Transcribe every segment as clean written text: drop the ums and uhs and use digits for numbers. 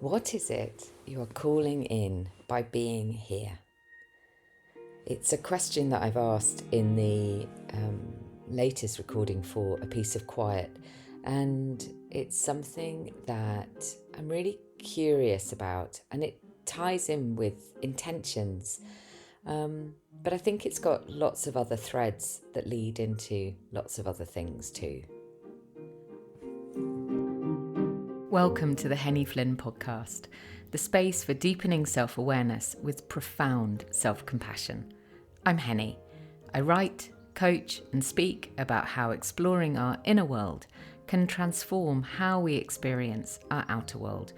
What is it you are calling in by being here? It's a question that I've asked in the latest recording for A Piece of Quiet, and it's something that I'm really curious about, and it ties in with intentions. But I think it's got lots of other threads that lead into lots of other things too. Welcome to the Henny Flynn podcast, the space for deepening self-awareness with profound self-compassion. I'm Henny. I write, coach and speak about how exploring our inner world can transform how we experience our outer world,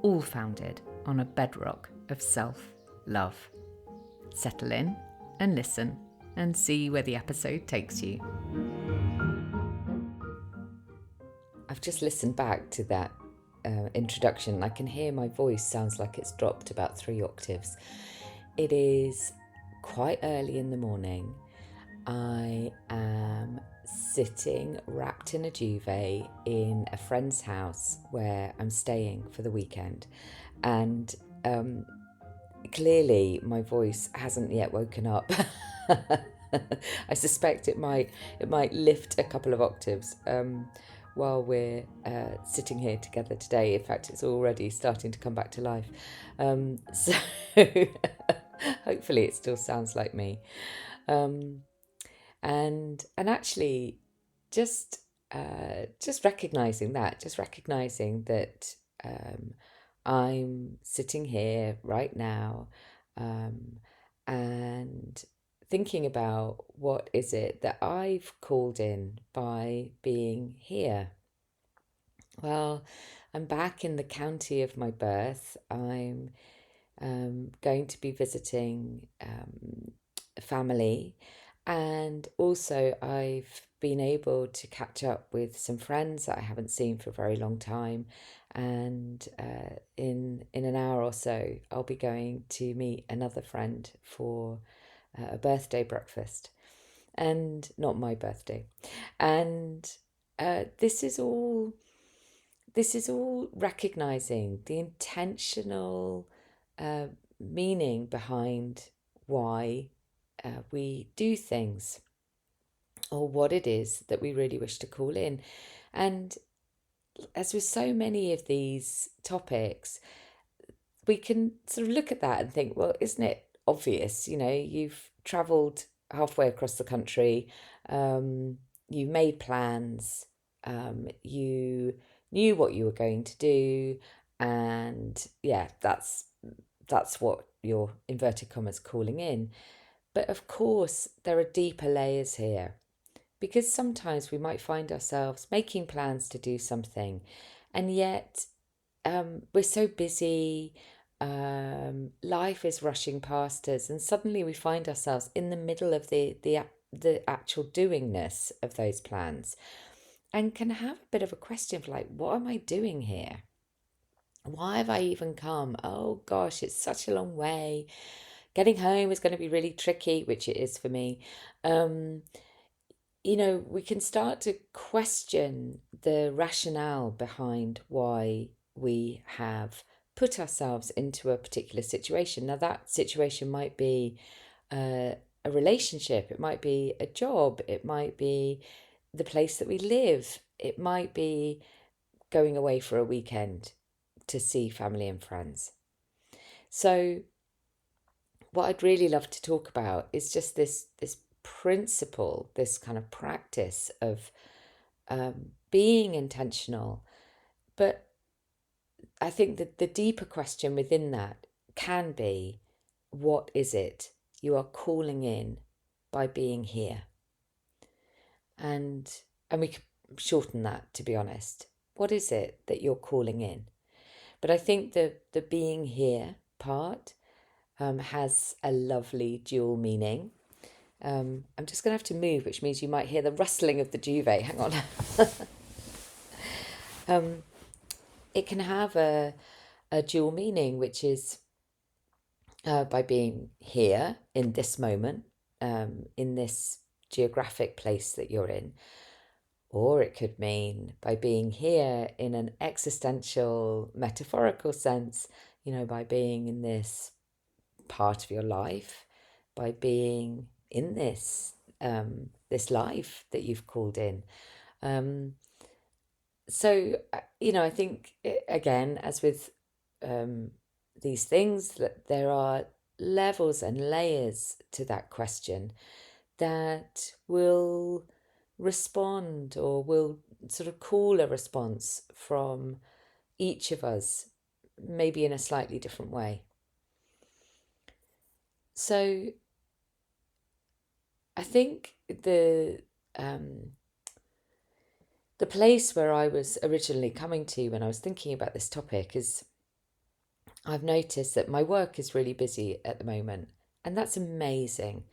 all founded on a bedrock of self-love. Settle in and listen and see where the episode takes you. I've just listened back to that introduction. I can hear my voice sounds like it's dropped about 3 octaves. It is quite early in the morning. I am sitting wrapped in a duvet in a friend's house where I'm staying for the weekend, and clearly my voice hasn't yet woken up. I suspect it might lift a couple of octaves while we're sitting here together today. In fact, it's already starting to come back to life. So hopefully it still sounds like me. And actually just recognizing that I'm sitting here right now, and thinking about what is it that I've called in by being here. Well, I'm back in the county of my birth. I'm going to be visiting family, and also I've been able to catch up with some friends that I haven't seen for a very long time, and in an hour or so I'll be going to meet another friend for a birthday breakfast, and not my birthday. And this is all recognizing the intentional meaning behind why we do things, or what it is that we really wish to call in. And as with so many of these topics, we can sort of look at that and think, well, isn't it obvious? You know, you've travelled halfway across the country, you made plans, you knew what you were going to do, and yeah, that's what you're, inverted commas, calling in. But of course, there are deeper layers here, because sometimes we might find ourselves making plans to do something, and yet we're so busy, life is rushing past us, and suddenly we find ourselves in the middle of the actual doingness of those plans, and can have a bit of a question of like, what am I doing here? Why have I even come? Oh gosh, it's such a long way. Getting home is going to be really tricky, which it is for me. We can start to question the rationale behind why we have put ourselves into a particular situation. Now, that situation might be a relationship, it might be a job, it might be the place that we live, it might be going away for a weekend to see family and friends. So what I'd really love to talk about is just this principle, this kind of practice of being intentional. But I think that the deeper question within that can be, what is it you are calling in by being here? And we could shorten that, to be honest. What is it that you're calling in? But I think the being here part has a lovely dual meaning. I'm just going to have to move, which means you might hear the rustling of the duvet. Hang on. It can have a dual meaning, which is by being here in this moment, in this geographic place that you're in, Or it could mean by being here in an existential, metaphorical sense, by being in this part of your life, by being in this life that you've called in. Um, I think, again, as with these things, that there are levels and layers to that question that will respond or will sort of call a response from each of us, maybe in a slightly different way. So I think the place where I was originally coming to when I was thinking about this topic is I've noticed that my work is really busy at the moment, and that's amazing.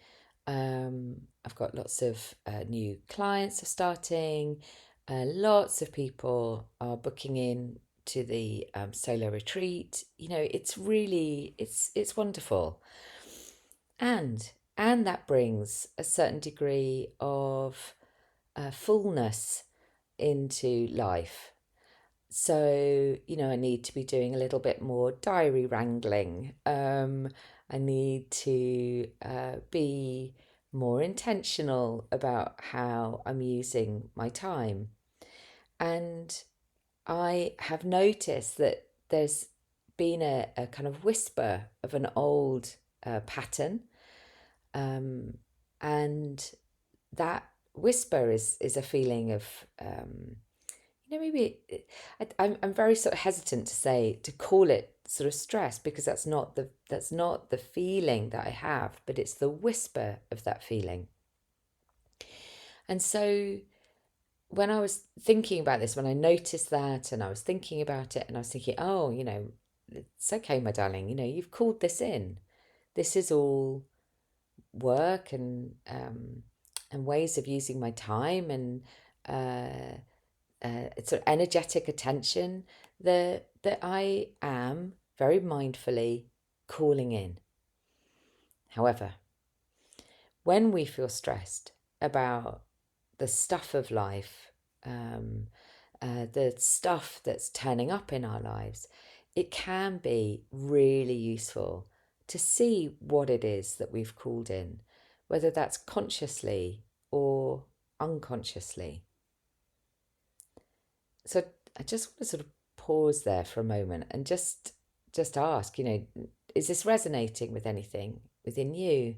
I've got lots of new clients are starting. Lots of people are booking in to the solo retreat. It's really it's wonderful, and that brings a certain degree of fullness into life. So, I need to be doing a little bit more diary wrangling. I need to be more intentional about how I'm using my time. And I have noticed that there's been a kind of whisper of an old pattern. And that whisper is a feeling of maybe I'm very sort of hesitant to call it sort of stress, because that's not the feeling that I have, but it's the whisper of that feeling. And so when I was thinking about this, when I noticed that, and I was thinking about it, and I was thinking, oh, it's okay, my darling, you've called this in. This is all work and ways of using my time, and sort of energetic attention that I am very mindfully calling in. However, when we feel stressed about the stuff of life, the stuff that's turning up in our lives, it can be really useful to see what it is that we've called in, whether that's consciously or unconsciously. So I just want to sort of pause there for a moment and just ask, is this resonating with anything within you?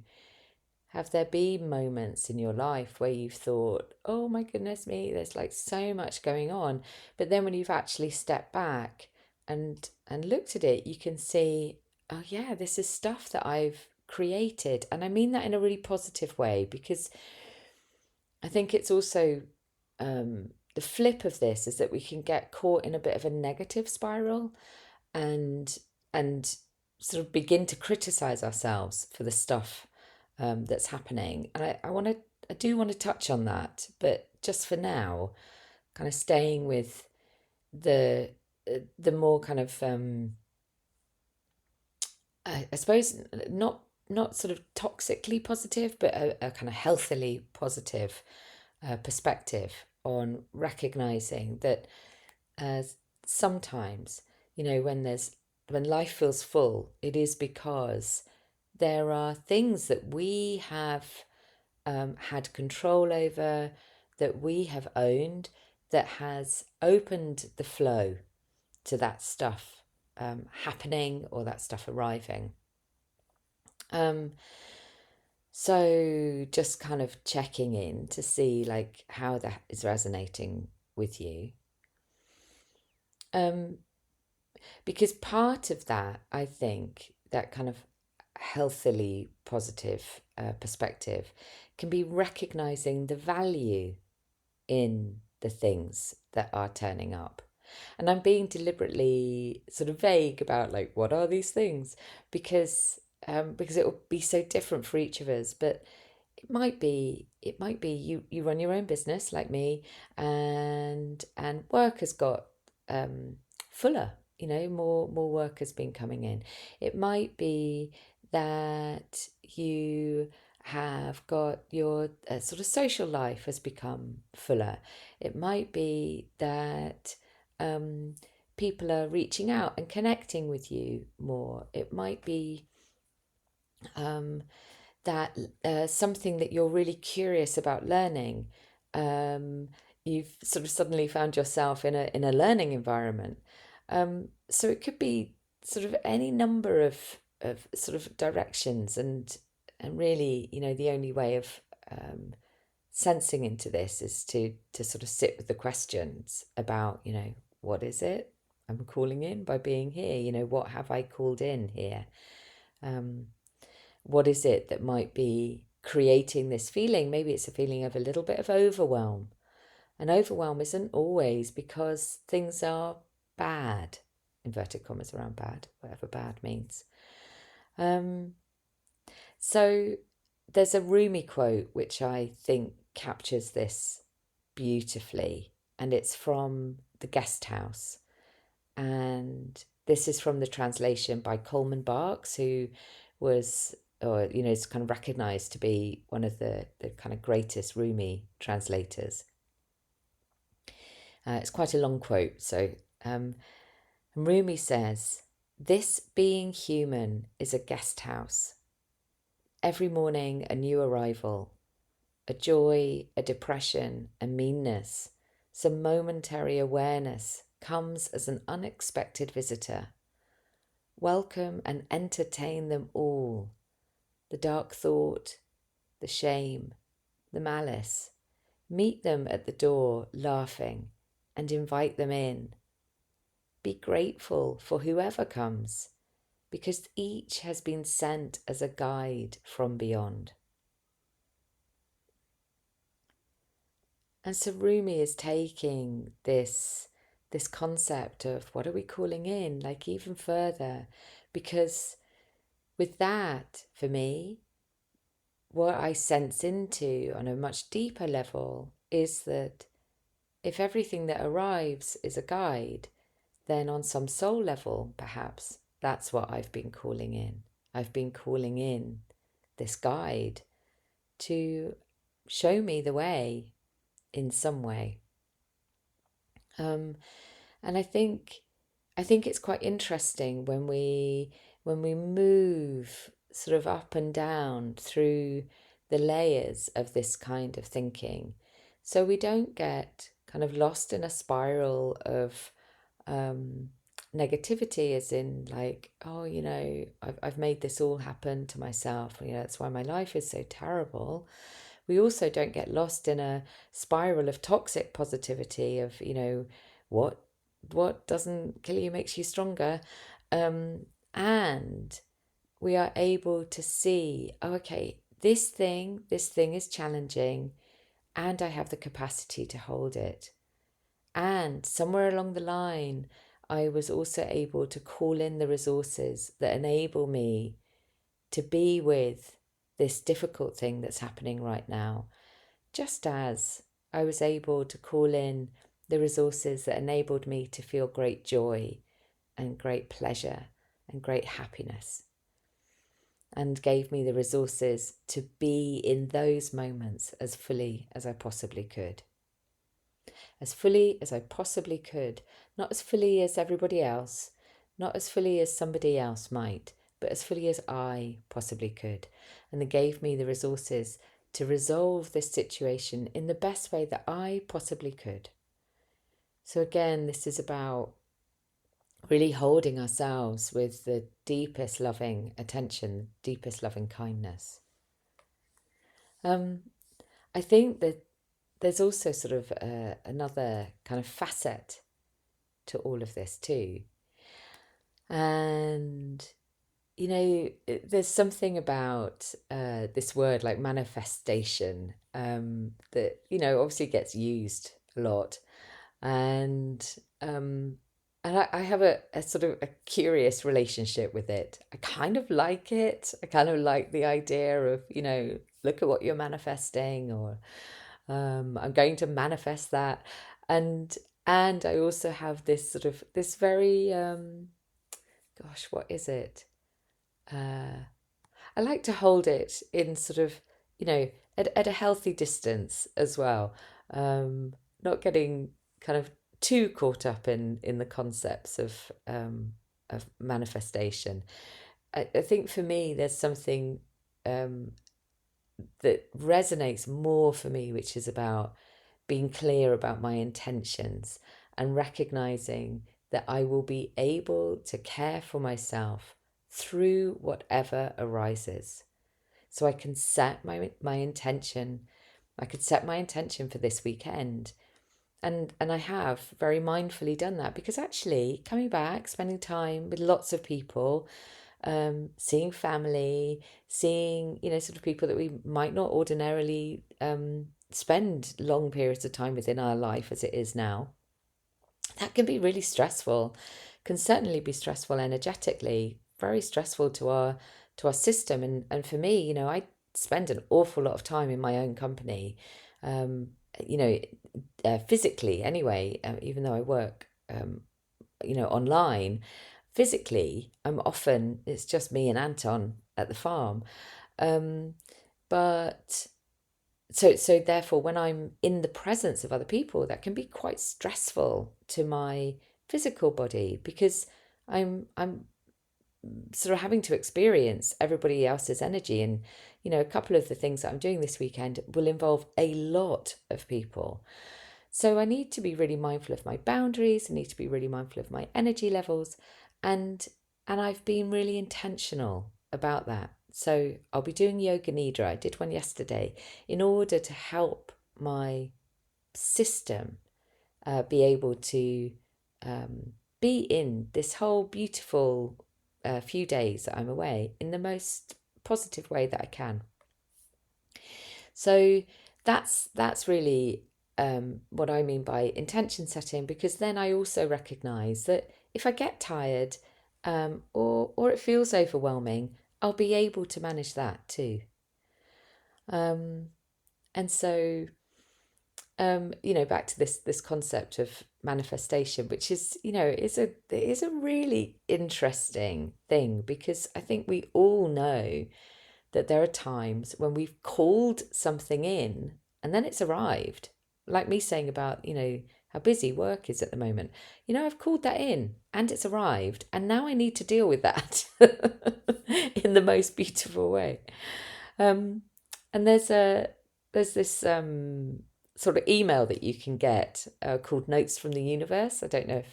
Have there been moments in your life where you've thought, oh my goodness me, there's like so much going on, but then when you've actually stepped back and looked at it, you can see, oh yeah, this is stuff that I've created. And I mean that in a really positive way, because I think it's also the flip of this is that we can get caught in a bit of a negative spiral, and and sort of begin to criticize ourselves for the stuff that's happening. And I do want to touch on that, but just for now, kind of staying with the more kind of I suppose not sort of toxically positive, but a kind of healthily positive perspective on recognizing that sometimes, when life feels full, it is because there are things that we have had control over, that we have owned, that has opened the flow to that stuff happening or that stuff arriving. Um, so just kind of checking in to see like how that is resonating with you. Um, because part of that, I think, that kind of healthily positive perspective can be recognizing the value in the things that are turning up. And I'm being deliberately sort of vague about like what are these things, because it will be so different for each of us. But it might be you run your own business like me, and work has got fuller. More work has been coming in. It might be that you have got your sort of social life has become fuller. It might be that people are reaching out and connecting with you more. It might be that something that you're really curious about learning, you've sort of suddenly found yourself in a learning environment. So it could be sort of any number of sort of directions, and really, the only way of sensing into this is to sort of sit with the questions about, what is it I'm calling in by being here? What have I called in here? What is it that might be creating this feeling? Maybe it's a feeling of a little bit of overwhelm. And overwhelm isn't always because things are bad, inverted commas around bad, whatever bad means. So there's a Rumi quote which I think captures this beautifully, and it's from The Guest House. And this is from the translation by Coleman Barks, who was, or is kind of recognized to be one of the kind of greatest Rumi translators. It's quite a long quote. So Rumi says, "This being human is a guest house. Every morning a new arrival, a joy, a depression, a meanness, some momentary awareness comes as an unexpected visitor. Welcome and entertain them all. The dark thought, the shame, the malice. Meet them at the door laughing and invite them in. Be grateful for whoever comes, because each has been sent as a guide from beyond." And so Rumi is taking this concept of what are we calling in, like even further, because with that, for me, what I sense into on a much deeper level is that if everything that arrives is a guide, then on some soul level, perhaps that's what I've been calling in. I've been calling in this guide to show me the way in some way. And I think it's quite interesting when we move sort of up and down through the layers of this kind of thinking, so we don't get kind of lost in a spiral of negativity, as in like, oh, I've made this all happen to myself, that's why my life is so terrible. We also don't get lost in a spiral of toxic positivity of, what doesn't kill you makes you stronger. And we are able to see, oh, okay, this thing is challenging, and I have the capacity to hold it. And somewhere along the line, I was also able to call in the resources that enable me to be with this difficult thing that's happening right now, just as I was able to call in the resources that enabled me to feel great joy and great pleasure and great happiness, and gave me the resources to be in those moments as fully as I possibly could. As fully as I possibly could, not as fully as everybody else, not as fully as somebody else might, but as fully as I possibly could. And they gave me the resources to resolve this situation in the best way that I possibly could. So again, this is about really holding ourselves with the deepest loving attention, deepest loving kindness. I think that there's also sort of another kind of facet to all of this too. And, there's something about this word like manifestation that, obviously gets used a lot. And I have a sort of a curious relationship with it. I kind of like it. I kind of like the idea of, look at what you're manifesting, or I'm going to manifest that. And I also have this sort of this very gosh, what is it? I like to hold it in sort of at a healthy distance as well. Not getting kind of too caught up in the concepts of manifestation. I think for me, there's something um, that resonates more for me, which is about being clear about my intentions and recognizing that I will be able to care for myself through whatever arises. So I can set my intention. I could set my intention for this weekend. And I have very mindfully done that, because actually coming back, spending time with lots of people, seeing family, seeing, sort of people that we might not ordinarily spend long periods of time with in our life as it is now, that can be really stressful, can certainly be stressful energetically, very stressful to our system. And for me, I spend an awful lot of time in my own company, um, you know, physically anyway, even though I work, online. Physically, it's just me and Anton at the farm. Um, but so therefore, when I'm in the presence of other people, that can be quite stressful to my physical body, because I'm sort of having to experience everybody else's energy. And a couple of the things that I'm doing this weekend will involve a lot of people. So I need to be really mindful of my boundaries. I need to be really mindful of my energy levels, and I've been really intentional about that. So I'll be doing yoga nidra. I did one yesterday in order to help my system be able to be in this whole beautiful few days that I'm away in the most positive way that I can. So that's really what I mean by intention setting, because then I also recognise that if I get tired, or it feels overwhelming, I'll be able to manage that too. And so back to this concept of manifestation, which is is a really interesting thing, because I think we all know that there are times when we've called something in and then it's arrived. Like me saying about, how busy work is at the moment. I've called that in and it's arrived, and now I need to deal with that in the most beautiful way. And there's this sort of email that you can get called Notes from the Universe. I don't know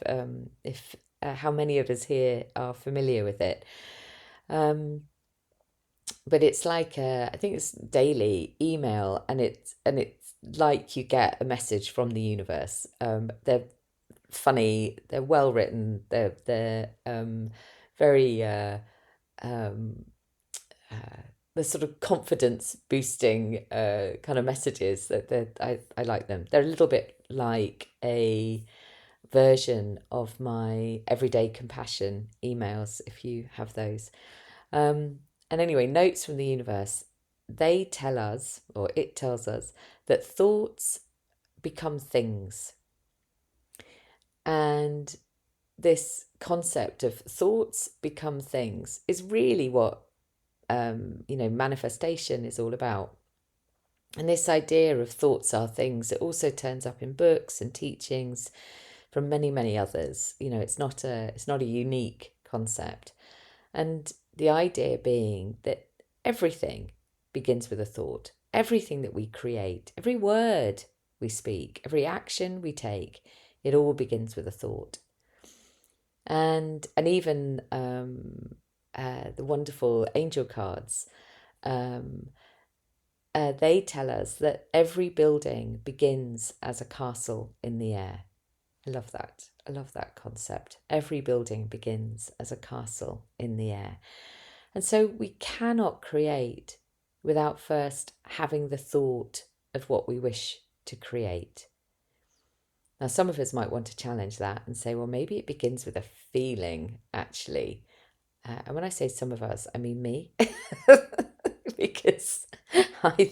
if how many of us here are familiar with it. But it's like I think it's daily email, and it's like you get a message from the universe. They're funny, they're well written, they're very um, the sort of confidence boosting kind of messages that I like them. They're a little bit like a version of my everyday compassion emails, if you have those. And anyway, Notes from the Universe, they tell us, or it tells us, that thoughts become things. And this concept of thoughts become things is really what manifestation is all about. And this idea of thoughts are things, it also turns up in books and teachings from many, many others. It's not a unique concept. And the idea being that everything begins with a thought. Everything that we create, every word we speak, every action we take, it all begins with a thought. And even the wonderful angel cards, they tell us that every building begins as a castle in the air. I love that. I love that concept. Every building begins as a castle in the air. And so we cannot create without first having the thought of what we wish to create. Now, some of us might want to challenge that and say, well, maybe it begins with a feeling, actually. And when I say some of us, I mean me. Because I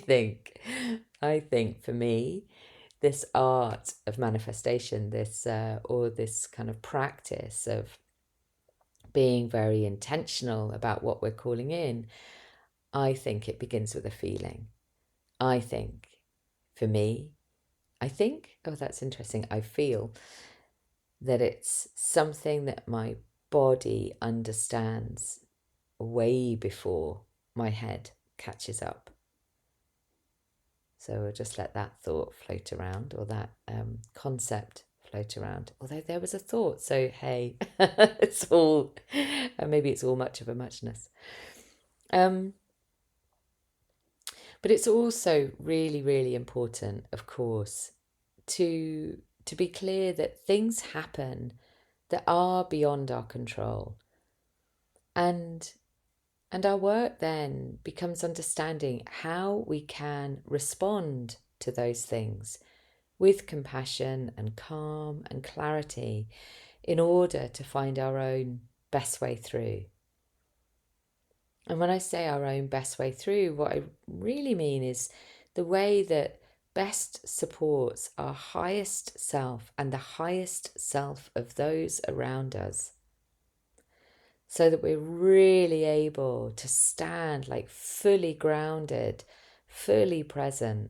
think for me, this art of manifestation, or this kind of practice of being very intentional about what we're calling in, I think it begins with a feeling. I think, for me, that's interesting. I feel that it's something that my body understands way before my head catches up. So we'll just let that thought float around, or that concept float around. Although there was a thought, so hey, it's all, maybe it's all much of a muchness. But it's also really, really important, of course, to be clear that things happen that are beyond our control. And our work then becomes understanding how we can respond to those things with compassion and calm and clarity in order to find our own best way through. And when I say our own best way through, what I really mean is the way that best supports our highest self and the highest self of those around us, so that we're really able to stand like fully grounded, fully present,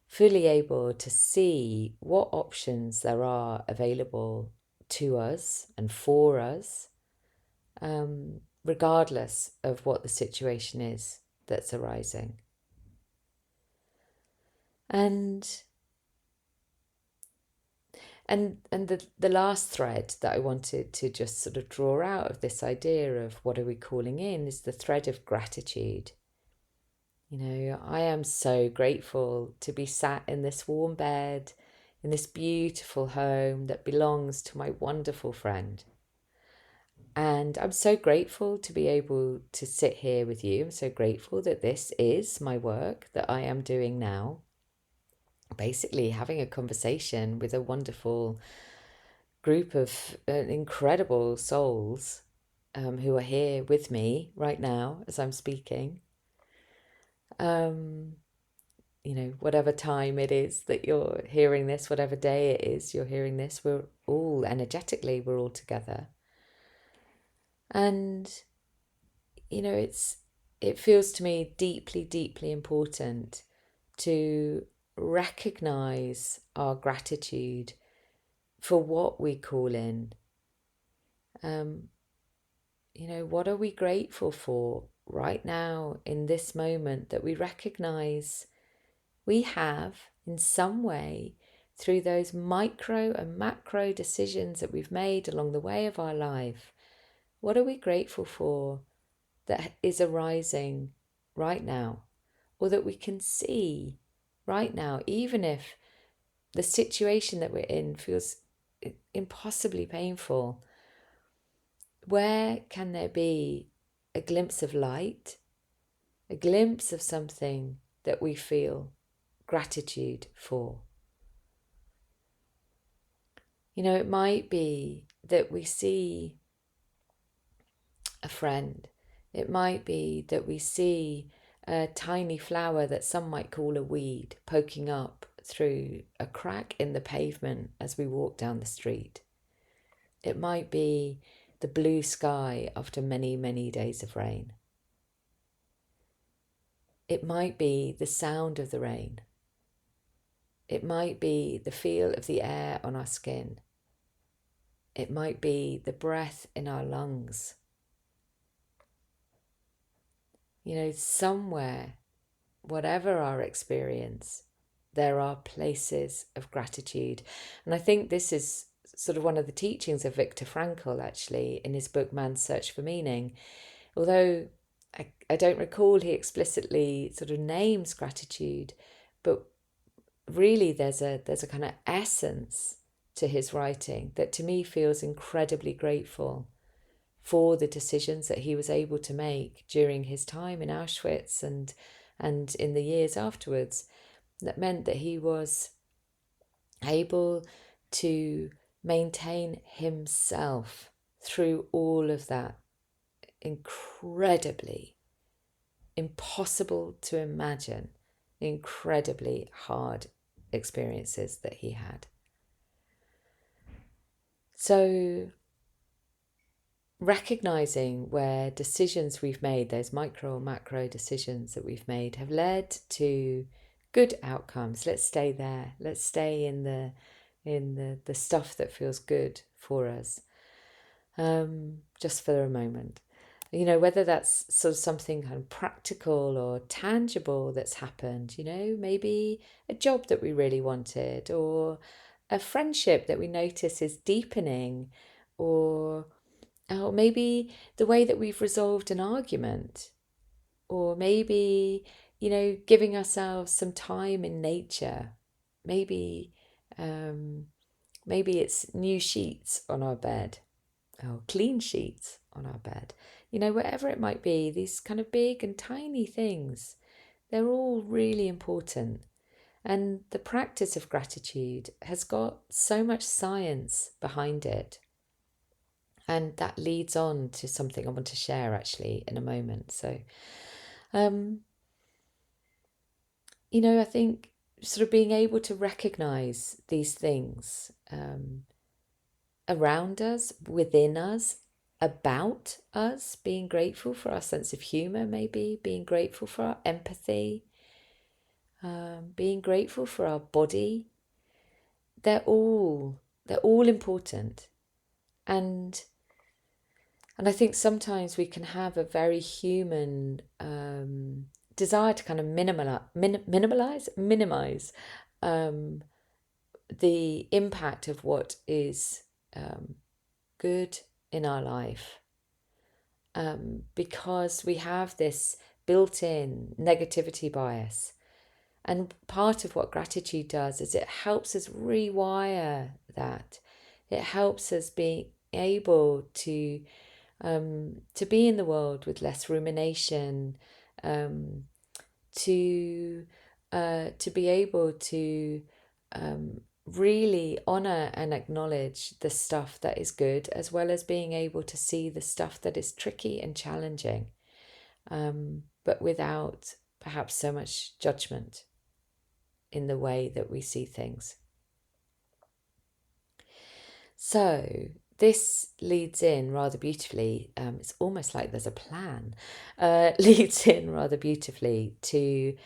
fully able to see what options there are available to us and for us, regardless of what the situation is that's arising. And the last thread that I wanted to just sort of draw out of this idea of what are we calling in is the thread of gratitude. You know, I am so grateful to be sat in this warm bed, in this beautiful home that belongs to my wonderful friend. And I'm so grateful to be able to sit here with you. I'm so grateful that this is my work that I am doing now. Basically, having a conversation with a wonderful group of incredible souls who are here with me right now as I'm speaking. You know, whatever time it is that you're hearing this, whatever day it is you're hearing this, we're all energetically, we're all together. And, you know, it feels to me deeply, deeply important to recognize our gratitude for what we call in. You know, what are we grateful for right now in this moment that we recognize we have in some way through those micro and macro decisions that we've made along the way of our life? What are we grateful for that is arising right now, or that we can see right now, even if the situation that we're in feels impossibly painful? Where can there be a glimpse of light, a glimpse of something that we feel gratitude for? You know, it might be that we see a friend. It might be that we see a tiny flower that some might call a weed poking up through a crack in the pavement as we walk down the street. It might be the blue sky after many, many days of rain. It might be the sound of the rain. It might be the feel of the air on our skin. It might be the breath in our lungs. You know, somewhere, whatever our experience, there are places of gratitude. And I think this is sort of one of the teachings of Viktor Frankl, actually, in his book Man's Search for Meaning. Although I don't recall he explicitly sort of names gratitude, but really there's a kind of essence to his writing that to me feels incredibly grateful for the decisions that he was able to make during his time in Auschwitz and in the years afterwards, that meant that he was able to maintain himself through all of that incredibly impossible to imagine, incredibly hard experiences that he had. So recognizing where decisions we've made, those micro or macro decisions that we've made, have led to good outcomes. Let's stay there. Let's stay in the stuff that feels good for us, just for a moment. Whether that's sort of something kind of practical or tangible that's happened, maybe a job that we really wanted, or a friendship that we notice is deepening, or maybe the way that we've resolved an argument, or maybe, giving ourselves some time in nature. Maybe, maybe it's new sheets on our bed, or clean sheets on our bed. Whatever it might be, these kind of big and tiny things, they're all really important. And the practice of gratitude has got so much science behind it. And that leads on to something I want to share actually in a moment. So, I think sort of being able to recognize these things around us, within us, about us, being grateful for our sense of humor, maybe being grateful for our empathy, being grateful for our body. They're all important. And I think sometimes we can have a very human desire to kind of minimize the impact of what is good in our life, because we have this built-in negativity bias. And part of what gratitude does is it helps us rewire that. It helps us be able to be in the world with less rumination, to be able to really honor and acknowledge the stuff that is good, as well as being able to see the stuff that is tricky and challenging, but without perhaps so much judgment in the way that we see things. So this leads in rather beautifully, it's almost like there's a plan, leads in rather beautifully to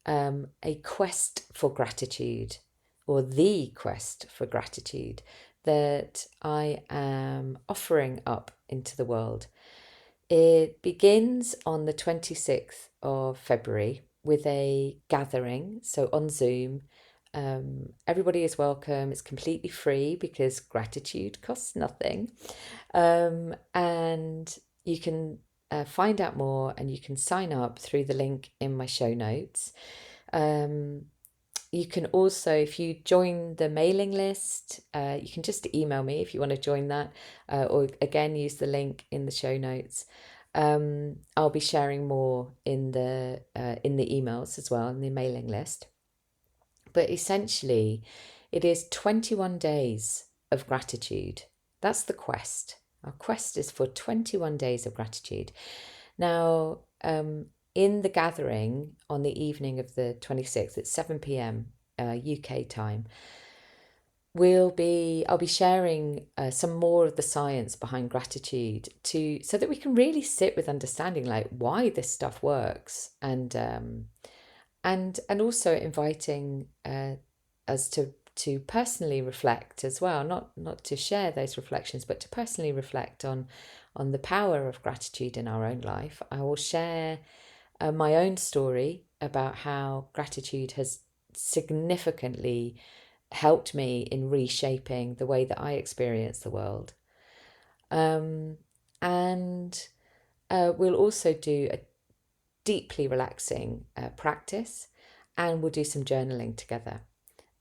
a quest for gratitude, or the quest for gratitude that I am offering up into the world. It begins on the 26th of February with a gathering, so on Zoom. Everybody is welcome. It's completely free because gratitude costs nothing. And you can find out more, and you can sign up through the link in my show notes. You can also, if you join the mailing list, you can just email me if you want to join that, or again, use the link in the show notes. I'll be sharing more in the emails as well, in the mailing list. But essentially, it is 21 days of gratitude. That's the quest. Our quest is for 21 days of gratitude. Now, in the gathering on the evening of the 26th at 7 p.m. UK time, I'll be sharing some more of the science behind gratitude, so that we can really sit with understanding like why this stuff works, and also inviting us to personally reflect as well, not to share those reflections, but to personally reflect on the power of gratitude in our own life. I will share my own story about how gratitude has significantly helped me in reshaping the way that I experience the world. And we'll also do a deeply relaxing practice, and we'll do some journaling together.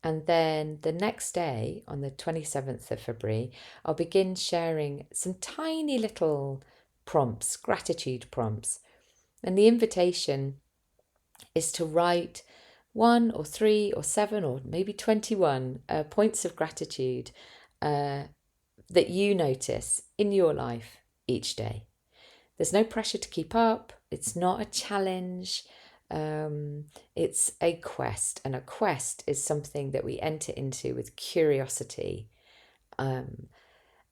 And then the next day, on the 27th of February, I'll begin sharing some tiny little prompts, gratitude prompts. And the invitation is to write 1 or 3 or 7 or maybe 21 points of gratitude that you notice in your life each day. There's no pressure to keep up. It's not a challenge. It's a quest, and a quest is something that we enter into with curiosity.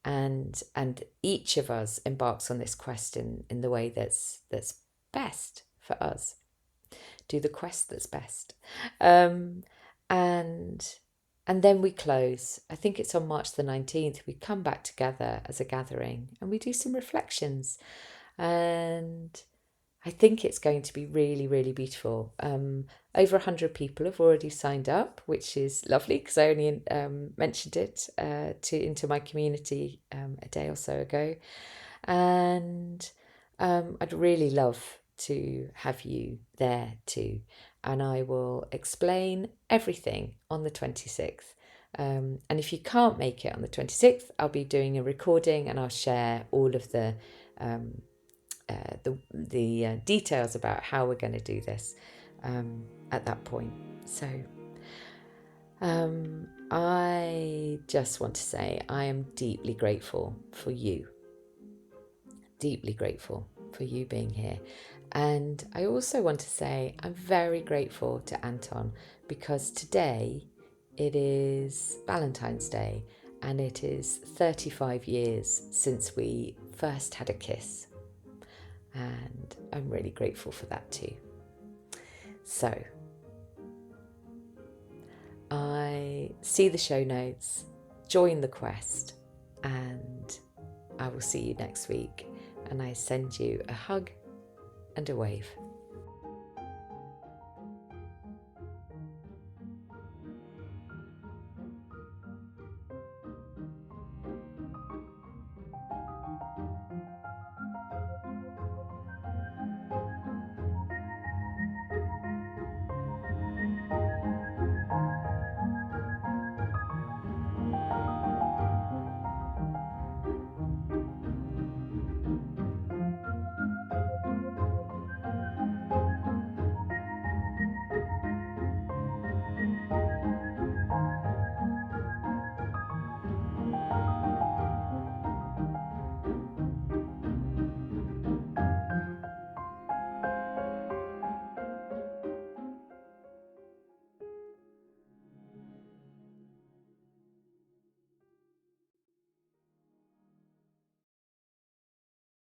and each of us embarks on this quest in the way that's best for us. Do the quest that's best. And then we close. I think it's on March the 19th. We come back together as a gathering and we do some reflections. And I think it's going to be really, really beautiful. Over 100 people have already signed up, which is lovely because I only mentioned it into my community a day or so ago. And I'd really love to have you there too. And I will explain everything on the 26th. And if you can't make it on the 26th, I'll be doing a recording and I'll share all of the details about how we're going to do this at that point. So I just want to say I am deeply grateful for you. Deeply grateful for you being here. And I also want to say I'm very grateful to Anton because today it is Valentine's Day and it is 35 years since we first had a kiss. And I'm really grateful for that too. So I see the show notes, join the quest, and I will see you next week. And I send you a hug and a wave.